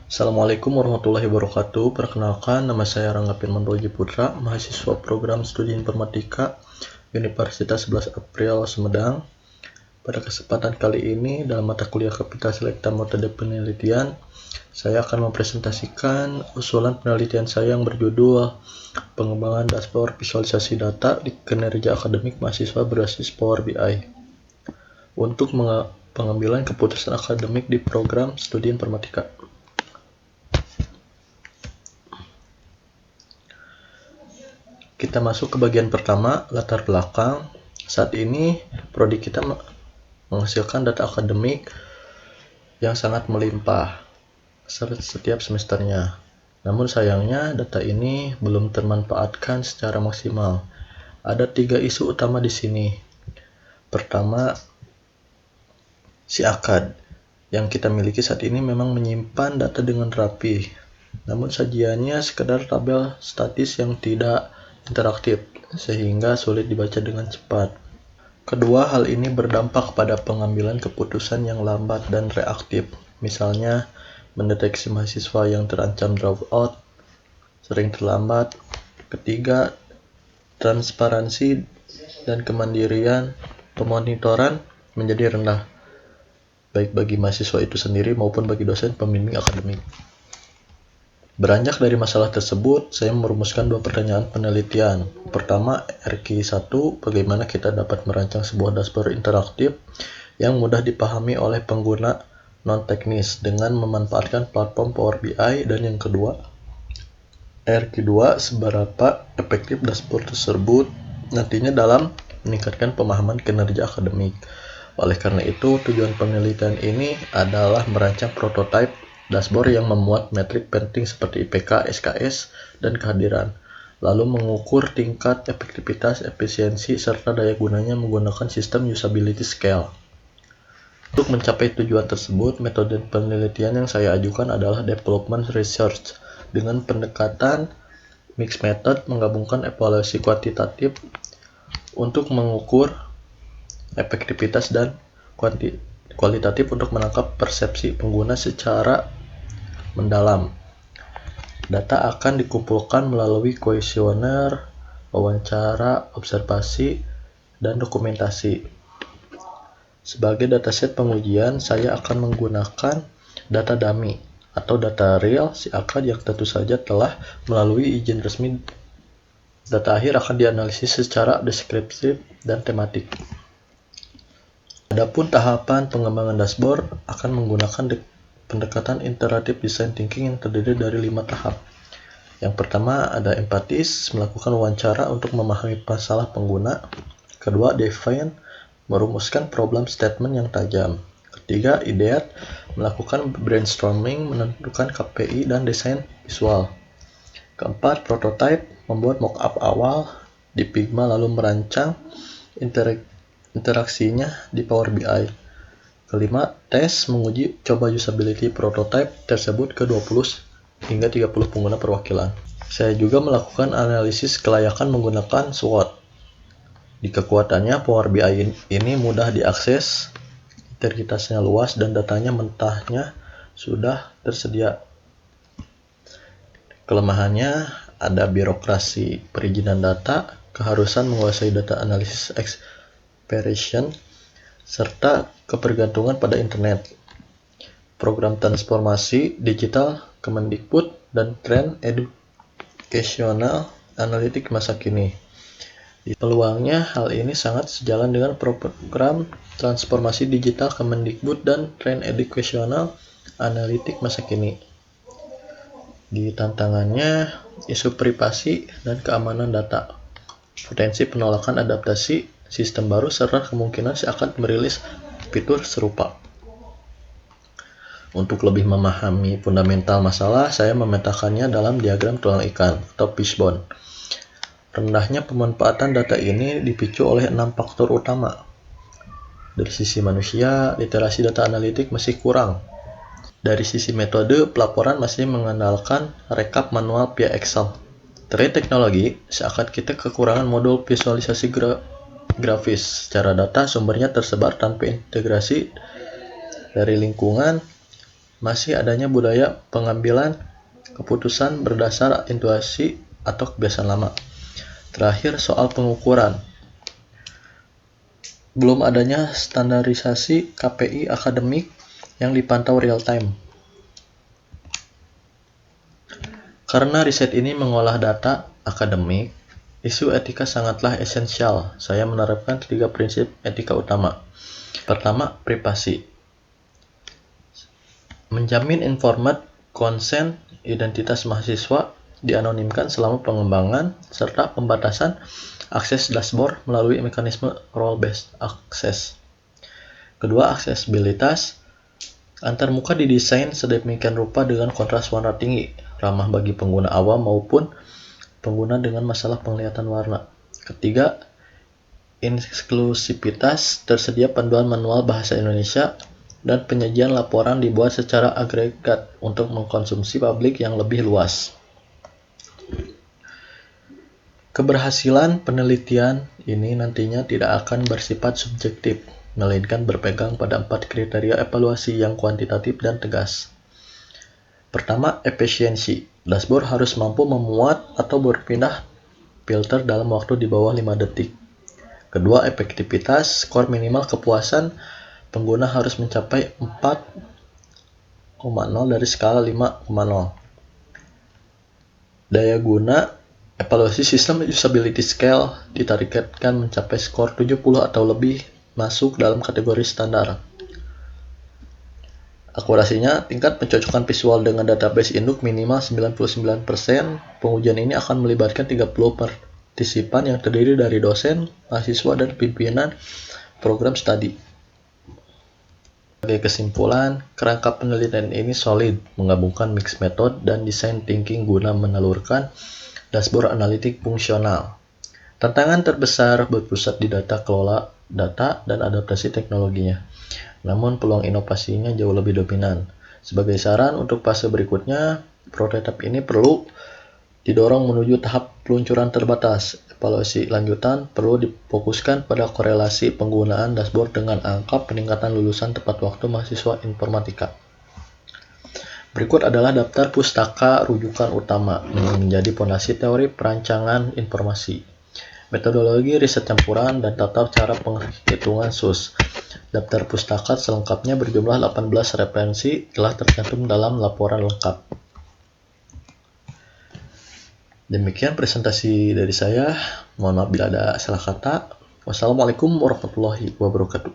Assalamualaikum warahmatullahi wabarakatuh. Perkenalkan, nama saya Rangga Firman Roji Putra, mahasiswa program studi informatika Universitas 11 April Sumedang. Pada kesempatan kali ini, dalam mata kuliah Kapital Selekta Metode Penelitian, saya akan mempresentasikan usulan penelitian saya yang berjudul Pengembangan Dashboard Visualisasi Data di Kinerja Akademik Mahasiswa Berbasis Power BI untuk pengambilan keputusan akademik di program studi informatika. Kita masuk ke bagian pertama, latar belakang. Saat ini, prodi kita menghasilkan data akademik yang sangat melimpah setiap semesternya. Namun sayangnya, data ini belum termanfaatkan secara maksimal. Ada 3 isu utama di sini. Pertama, si ACAD yang kita miliki saat ini memang menyimpan data dengan rapi. Namun sajiannya sekedar tabel statis yang tidak interaktif, sehingga sulit dibaca dengan cepat. Kedua, hal ini berdampak pada pengambilan keputusan yang lambat dan reaktif. Misalnya, mendeteksi mahasiswa yang terancam dropout sering terlambat. Ketiga, transparansi dan kemandirian pemonitoran menjadi rendah, baik bagi mahasiswa itu sendiri maupun bagi dosen pembimbing akademik. Beranjak dari masalah tersebut, saya merumuskan 2 pertanyaan penelitian. Pertama, RQ1, bagaimana kita dapat merancang sebuah dashboard interaktif yang mudah dipahami oleh pengguna non-teknis dengan memanfaatkan platform Power BI, dan yang kedua, RQ2, seberapa efektif dashboard tersebut nantinya dalam meningkatkan pemahaman kinerja akademik. Oleh karena itu, tujuan penelitian ini adalah merancang prototipe dashboard yang memuat metrik penting seperti IPK, SKS, dan kehadiran, lalu mengukur tingkat efektivitas, efisiensi, serta daya gunanya menggunakan sistem usability scale. Untuk mencapai tujuan tersebut, metode penelitian yang saya ajukan adalah development research dengan pendekatan mixed method, menggabungkan evaluasi kuantitatif untuk mengukur efektivitas dan kualitatif untuk menangkap persepsi pengguna secara mendalam. Data akan dikumpulkan melalui kuesioner, wawancara, observasi, dan dokumentasi. Sebagai dataset pengujian, saya akan menggunakan data dummy atau data real si ACAD yang tentu saja telah melalui izin resmi. Data akhir akan dianalisis secara deskriptif dan tematik. Adapun tahapan pengembangan dashboard akan menggunakan pendekatan iteratif design thinking yang terdiri dari 5 tahap. Yang pertama ada empatis, melakukan wawancara untuk memahami masalah pengguna. Kedua, define, merumuskan problem statement yang tajam. Ketiga, ideate, melakukan brainstorming, menentukan KPI dan desain visual. Keempat, prototype, membuat mockup awal di Figma lalu merancang interaksinya di Power BI. Kelima, tes, menguji coba usability prototype tersebut ke 20 hingga 30 pengguna perwakilan. Saya juga melakukan analisis kelayakan menggunakan SWOT. Di kekuatannya, Power BI ini mudah diakses, integritasnya luas, dan datanya mentahnya sudah tersedia. Kelemahannya ada birokrasi perizinan data, keharusan menguasai data analysis expression, serta ketergantungan pada internet. Program transformasi digital Kemendikbud dan tren educational analitik masa kini. Peluangnya, hal ini sangat sejalan dengan program transformasi digital Kemendikbud dan tren educational analitik masa kini. Di tantangannya, isu privasi dan keamanan data, potensi penolakan adaptasi sistem baru, serta kemungkinan akan merilis fitur serupa. Untuk lebih memahami fundamental masalah, saya memetakannya dalam diagram tulang ikan atau fishbone. Rendahnya pemanfaatan data ini dipicu oleh 6 faktor utama. Dari sisi manusia, literasi data analitik masih kurang. Dari sisi metode, pelaporan masih mengandalkan rekap manual via Excel. Dari teknologi, seakan kita kekurangan modul visualisasi grafis. Secara data, sumbernya tersebar tanpa integrasi dari lingkungan masih adanya budaya pengambilan keputusan berdasar intuisi atau kebiasaan lama. Terakhir, soal pengukuran. Belum adanya standarisasi KPI akademik yang dipantau real time. Karena riset ini mengolah data akademik, isu etika sangatlah esensial. Saya menerapkan 3 prinsip etika utama. Pertama, privasi. Menjamin informed consent, identitas mahasiswa dianonimkan selama pengembangan, serta pembatasan akses dashboard melalui mekanisme role-based access. Kedua, aksesibilitas. Antarmuka didesain sedemikian rupa dengan kontras warna tinggi, ramah bagi pengguna awam maupun pengguna dengan masalah penglihatan warna. Ketiga, inklusivitas. Tersedia panduan manual bahasa Indonesia dan penyajian laporan dibuat secara agregat untuk mengkonsumsi publik yang lebih luas. Keberhasilan penelitian ini nantinya tidak akan bersifat subjektif, melainkan berpegang pada 4 kriteria evaluasi yang kuantitatif dan tegas. Pertama, efisiensi. Dashboard harus mampu memuat atau berpindah filter dalam waktu di bawah 5 detik. Kedua, efektivitas. Skor minimal kepuasan pengguna harus mencapai 4,0 dari skala 5,0. Daya guna. Evaluasi sistem usability scale ditargetkan mencapai skor 70 atau lebih, masuk dalam kategori standar. Akurasinya, tingkat pencocokan visual dengan database induk minimal 99%. Pengujian ini akan melibatkan 30 partisipan yang terdiri dari dosen, mahasiswa, dan pimpinan program studi. Sebagai kesimpulan, kerangka penelitian ini solid, menggabungkan mix method dan design thinking guna menelurkan dashboard analitik fungsional. Tantangan terbesar berpusat di data kelola data dan adaptasi teknologinya. Namun peluang inovasinya jauh lebih dominan. Sebagai saran untuk fase berikutnya, prototipe ini perlu didorong menuju tahap peluncuran terbatas. Evaluasi lanjutan perlu difokuskan pada korelasi penggunaan dashboard dengan angka peningkatan lulusan tepat waktu mahasiswa informatika. Berikut adalah daftar pustaka rujukan utama yang menjadi fondasi teori perancangan informasi, metodologi riset campuran, dan tata cara penghitungan SUS. Daftar pustaka selengkapnya berjumlah 18 referensi telah tercantum dalam laporan lengkap. Demikian presentasi dari saya. Mohon maaf bila ada salah kata. Wassalamualaikum warahmatullahi wabarakatuh.